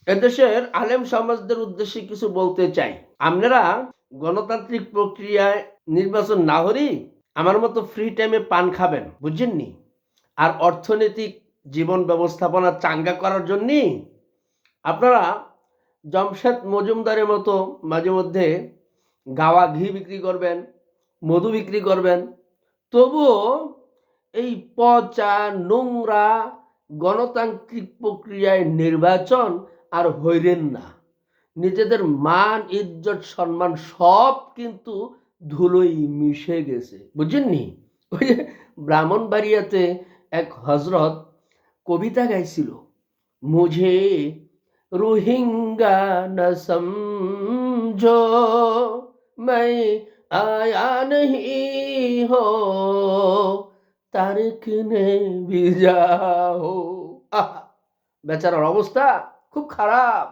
এদেশের আলেম সমাজদের উদ্দেশ্যে কিছু বলতে চাই। আপনারা গণতান্ত্রিক প্রক্রিয়ায় নির্বাচন না হলেই আমার মতো ফ্রি টাইমে পান খাবেন, বুঝছেননি? আর অর্থনৈতিক জীবন ব্যবস্থাপনা চাঙ্গা করার জন্যে আপনারা জামশেদ মজুমদারের মতো মাঝে মধ্যে গাওয়া ঘি বিক্রি করবেন, মধু বিক্রি করবেন। তবুও এই পচা নোংরা গণতান্ত্রিক প্রক্রিয়ায় নির্বাচন আর হইরেন না। নিজেদের মান ইজ্জত সম্মান সব কিন্তু ধুলোয় মিশে গেছে, বুঝেননি? ওই যে ব্রাহ্মণবাড়িয়াতে এক হজরত কবিতা গাইছিল, মুঝে রোহিঙ্গা না সমঝো मैं आया नहीं हो তারিকনে ভিজা হো। আহা, বেচারার অবস্থা খুব খারাপ।